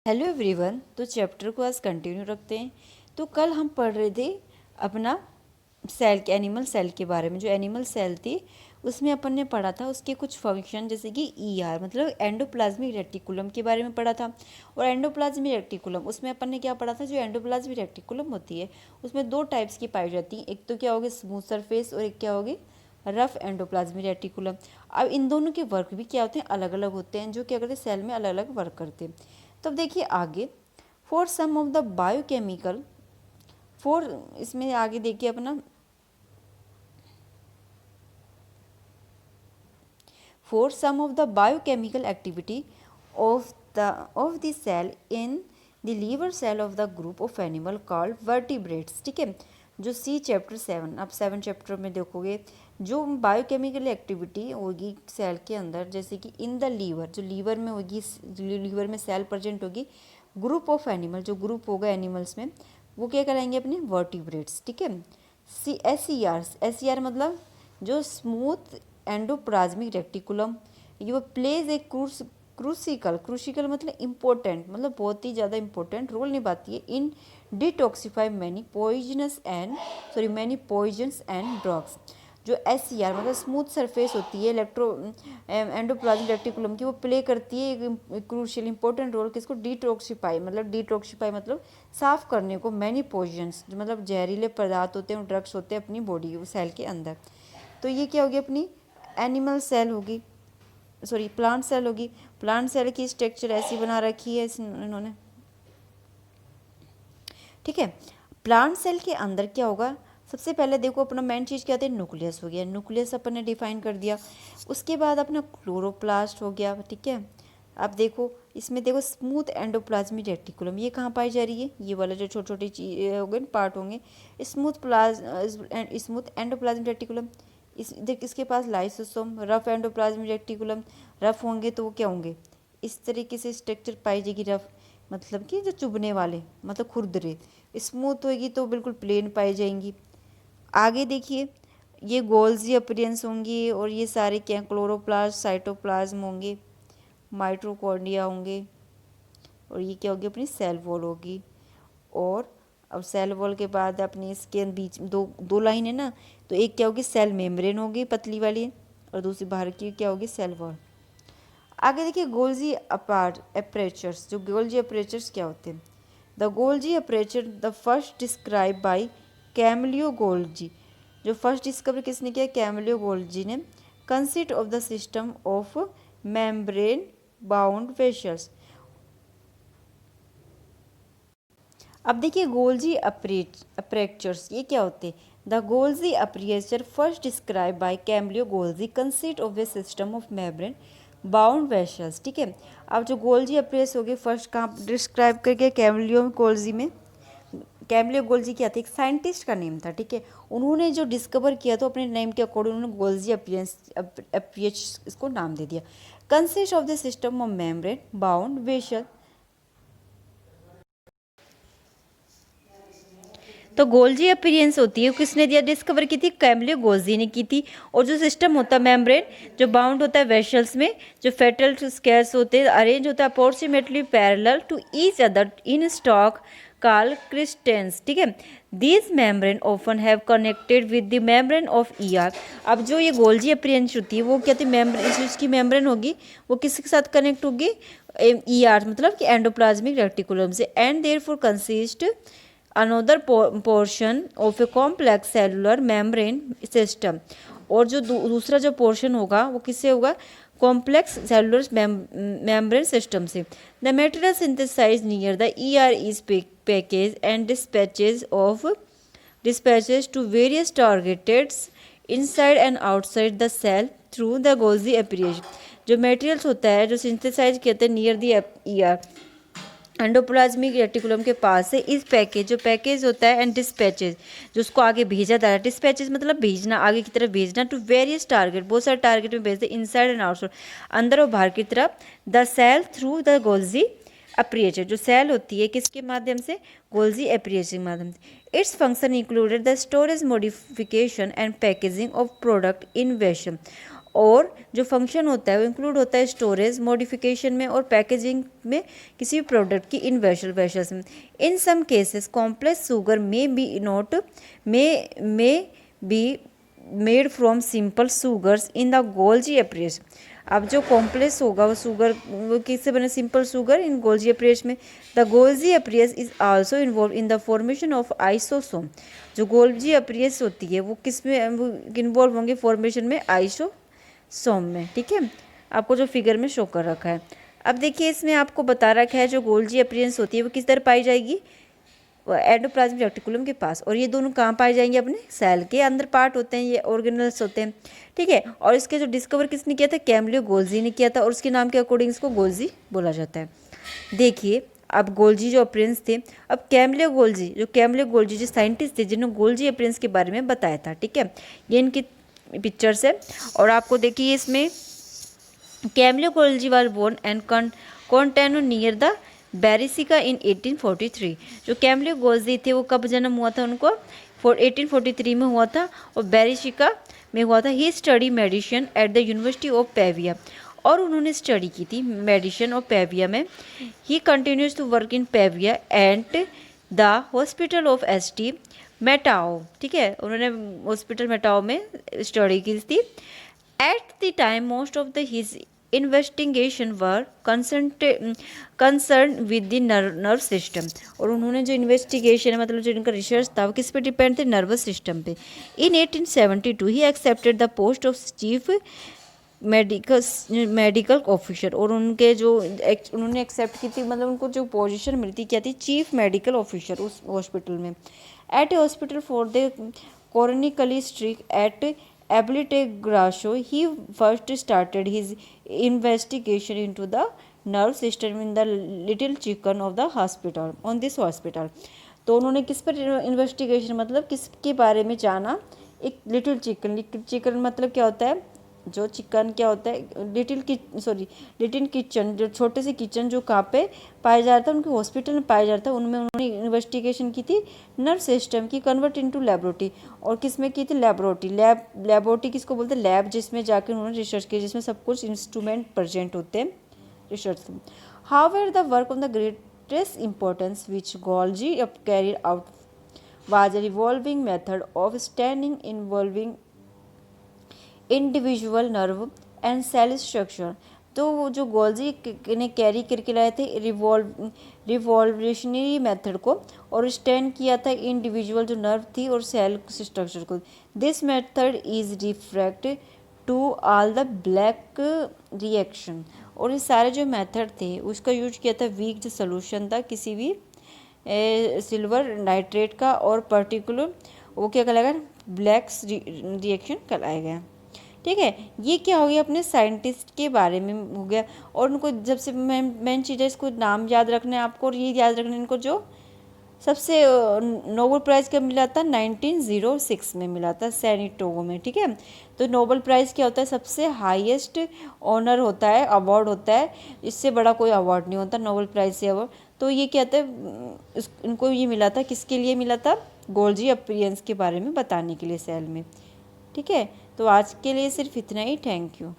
Hello everyone. तो chapter को आज कंटिन्यू रखते हैं। तो कल हम पढ़ रहे थे अपना सेल के एनिमल सेल के बारे में। जो एनिमल सेल थी उसमें अपन ने पढ़ा था उसके कुछ फंक्शन, जैसे कि ईआर मतलब एंडोप्लाज्मिक रेटिकुलम के बारे में पढ़ा था। और एंडोप्लाज्मिक रेटिकुलम उसमें अपन ने क्या पढ़ा था, जो एंडोप्लाज्मिक रेटिकुलम होती है उसमें दो टाइप्स की पाई जाती है। एक तो क्या होगी स्मूथ सरफेस और एक क्या होगी रफ एंडोप्लाज्मिक रेटिकुलम। अब इन दोनों के वर्क भी क्या होते हैं, अलग अलग होते हैं, जो क्या करते हैं सेल में अलग अलग वर्क करते हैं। तब देखिए आगे for some of the biochemical for इसमें आगे देखिए अपना for some of the biochemical activity of the cell in the liver cell of the group of animal called vertebrates. ठीक है, जो सी चैप्टर 7, आप 7 चैप्टर में देखोगे जो बायोकेमिकल एक्टिविटी होगी सेल के अंदर, जैसे कि इन द लीवर, जो लीवर में होगी, लीवर में सेल प्रेजेंट होगी, ग्रुप ऑफ एनिमल, जो ग्रुप होगा एनिमल्स में वो क्या कराएंगे अपने वर्टिब्रेट्स। ठीक है, एस ई आर मतलब जो स्मूथ एंडोप्लाज्मिक रेटिकुलम, ये वो प्लेज ए क्रूसिकल मतलब इम्पोर्टेंट, मतलब बहुत ही ज़्यादा इंपॉर्टेंट रोल निभाती है in detoxify many poisons and drugs. जो एस सी आर मतलब स्मूथ सरफेस होती है एंडोप्लाज्मिक रेटिकुलम की, वो प्ले करती है एक क्रूशियल इंपॉर्टेंट रोल किसको, डिटॉक्सिफाई मतलब साफ करने को, मैनी पॉइजन्स जो मतलब जहरीले पदार्थ होते हैं, ड्रग्स होते हैं अपनी बॉडी सेल के अंदर। तो ये क्या होगी अपनी एनिमल सेल होगी, सॉरी प्लांट सेल होगी। प्लांट सेल की स्ट्रक्चर ऐसी बना रखी है इन्होंने। ठीक है, प्लांट सेल के अंदर क्या होगा, सबसे पहले देखो अपना मेन चीज़ क्या होती है, न्यूक्लियस हो गया, न्यूक्लियस अपन ने डिफाइन कर दिया। उसके बाद अपना क्लोरोप्लास्ट हो गया। ठीक है, अब देखो इसमें देखो स्मूथ एंडोप्लाज्मिक रेटिकुलम, ये कहाँ पाई जा रही है, ये वाला जो छोटे छोटे चीज़ होंगे पार्ट होंगे स्मूथ एंडोप्लाज्मिक रेटिकुलम। देख इसके पास lysosome, rough endoplasmic reticulum, rough होंगे तो वो क्या होंगे, इस तरीके से स्ट्रक्चर पाई जाएगी। रफ मतलब कि जो चुभने वाले मतलब खुरदरे, स्मूथ होगी तो बिल्कुल प्लेन पाई जाएंगी। आगे देखिए ये गोल्जी अपीयरेंस होंगी, और ये सारे क्या क्लोरोप्लास्ट, साइटोप्लाज्म होंगे, माइटोकॉन्ड्रिया होंगे, और ये क्या होगी अपनी सेल वॉल होगी। और अब सेल वॉल के बाद अपनी इसके बीच दो दो लाइन है ना, तो एक क्या होगी सेल मेम्ब्रेन होगी पतली वाली, और दूसरी बाहर की क्या होगी सेल वॉल। आगे देखिए गोल्जी अपर्चर्स, जो गोल्जी अपर्चर्स क्या होते हैं, the Golgi apparatus the first describe by Camillo Golgi, जो फर्स्ट डिस्कवर किसने किया, कैमलियो गोल्जी ने, consist of the system of membrane bound vessels. अब देखिए गोल्जी अपर्चर्स ये क्या होते हैं, the Golgi apparatus first describe by Camillo Golgi consist of a system of membrane bound vessels. ठीक है, अब जो गोल्जी अपर्चर हो गए फर्स्ट कहाँ डिस्क्राइब करके, कैमलियो गोल्जी में। कैमलियो गोल्जी क्या था, एक साइंटिस्ट का नेम था। ठीक है, उन्होंने जो डिस्कवर किया तो अपने नेम के अकॉर्डिंग उन्होंने गोल्जी अपर्चर इसको नाम दे दिया। Consist of the system of membrane bound vessel, तो गोल्जी अपीयरेंस होती है किसने दिया, डिस्कवर की थी, कैमलियो गोल्जी ने की थी। और जो सिस्टम होता है मेम्ब्रेन जो बाउंड होता है वेसल्स में, जो फेटल स्केयर्स होते हैं अरेंज होता है approximately parallel to each other in stack called क्रिस्टेंस। ठीक है, these membrane often have connected with the membrane of ER. अब जो ये गोल्जी अपीयरेंस होती है वो क्या थी, मेम्ब्रेन इसकी मेम्ब्रेन होगी वो किसके साथ कनेक्ट होगी, ईआर मतलब कि एंडोप्लाज्मिक रेटिकुलम से, and therefore consist another portion of a complex cellular membrane system. और जो दूसरा जो पोर्शन होगा वो किससे होगा, कॉम्प्लेक्स सेलुलर मेम्ब्रेन सिस्टम से। The material synthesise near the E R is package and dispatches to various targets inside and outside the cell through the Golgi apparatus। जो मटेरियल्स होता है जो सिंथेसाइज कहते हैं near the E R endoplasmic reticulum के पास से, इस package जो पैकेज होता है एंड डिस्पैचेज जो उसको आगे भेजा जाता है, डिस्पैचेज मतलब भेजना, आगे की तरफ भेजना, टू वेरियस टारगेट बहुत सारे टारगेट में भेजते, इनसाइड एंड आउटसाइड अंदर और बाहर की तरफ, the cell through the Golgi apparatus, जो सेल होती है किसके माध्यम से, गोल्जी अप्रिएचर के माध्यम से। Its function included the storage modification and packaging of product in vessel, और जो फंक्शन होता है वो इंक्लूड होता है स्टोरेज, मॉडिफिकेशन में और पैकेजिंग में किसी भी प्रोडक्ट की इन वेसल्स में। In some cases complex sugar may be made from simple sugars in the Golgi apparatus. अब जो कॉम्प्लेक्स होगा वो शुगर वो किससे बने, simple sugar in Golgi apparatus में। The Golgi apparatus is also involved in the formation of lysosome. जो Golgi एप्रियस होती है वो किस में इन्वॉल्व होंगे, फॉर्मेशन में आइसोसोम में। ठीक है, आपको जो फिगर में शो कर रखा है। अब देखिए इसमें आपको बता रखा है जो गोल्जी एप्रियंस होती है वो किस तरह पाई जाएगी, एंडोप्लाज्मिक रेटिकुलम के पास। और ये दोनों कहाँ पाए जाएंगे, अपने सेल के अंदर पार्ट होते हैं, ये ऑर्गेनल्स होते हैं। ठीक है, और इसके जो डिस्कवर किसने किया था, कैमलियो गोल्जी ने किया था, और उसके नाम के अकॉर्डिंग इसको गोल्जी बोला जाता है। देखिए अब गोल्जी जो अप्रियंस थे, अब कैमलियो गोल्जी जो साइंटिस्ट थे जिन्होंने गोल्जी अप्रियंस के बारे में बताया था। ठीक है, ये इनकी पिक्चर्स है। और आपको देखिए इसमें Camillo Golgi was born and Corteno near the Brescia in 1843। जो कैमलियो गोल्जी थे वो कब जन्म हुआ था उनको, 1843 में हुआ था, और बेरिसिका में हुआ था। He study medicine at the University of Pavia, और उन्होंने स्टडी की थी मेडिसिन ऑफ पेविया में। He continues to work in Pavia and the hospital of St Matteo. ठीक है, उन्होंने हॉस्पिटल मेटाओ में स्टडी की थी। At the time, most of his investigation were concerned with the nerve system। और उन्होंने जो इन्वेस्टिगेशन है मतलब जो इनका रिसर्च था वो किस पे डिपेंड थे, नर्वस सिस्टम पे। इन 1872 he accepted the post of chief medical officer. और उनके जो उन्होंने एक्सेप्ट की थी मतलब उनको जो पोजीशन मिलती क्या थी, चीफ मेडिकल ऑफिसर उस हॉस्पिटल में। At a hospital for the chronically stricken at Abilite Grasso, he first started his investigation into the nerve system in the little chicken of the hospital, on this hospital। तो उन्होंने किस पर investigation मतलब किसके बारे में जाना, एक लिटिल चिकन मतलब क्या होता है, जो चिकन क्या होता है, लिटिल किचन, जो छोटे से किचन जो कहाँ पे पाया जाता है, उनके हॉस्पिटल में पाया जाता है। उनमें उन्होंने इन्वेस्टिगेशन की थी नर्व सिस्टम की, कन्वर्ट इनटू लेबोरेटरी। और किस में की थी, लेबोरेटरी किसको बोलते हैं, लैब, जिसमें जाकर उन्होंने रिसर्च की, जिसमें सब कुछ इंस्ट्रूमेंट प्रेजेंट होते हैं रिसर्च में। However the work of the greatest importance which Golgi carried out was a revolving method of standing involving individual nerve and cell structure. तो वो जो गोल्जी ने कैरी करके लाए थे रिवॉल्यूशनरी मेथड को, और स्टैंड किया था इंडिविजुअल जो नर्व थी और सेल स्ट्रक्चर को। This method is refract to all the black reaction. और ये सारे जो मेथड थे उसका यूज किया था वीक जो सोल्यूशन था किसी भी सिल्वर नाइट्रेट का, और पर्टिकुलर वो क्या कहलाएगा, ब्लैक रिएक्शन कहलाएगा। ठीक है, ये क्या हो गया, अपने साइंटिस्ट के बारे में हो गया। और उनको जब से मेन चीज़ है, इसको नाम याद रखना है आपको, और ये याद रखना है इनको जो सबसे नोबेल प्राइज़ कब मिला था, 1906 में मिला था सैनिटोगो में। ठीक है, तो नोबेल प्राइज़ क्या होता है, सबसे हाईएस्ट ऑनर होता है, अवार्ड होता है, इससे बड़ा कोई अवार्ड नहीं होता नोबेल प्राइज़ से अवार्ड। तो ये कहते हैं इनको ये मिला था, किसके लिए मिला था, गोल्जी अपीयरेंस के बारे में बताने के लिए सेल में। ठीक है, तो आज के लिए सिर्फ इतना ही। Thank you.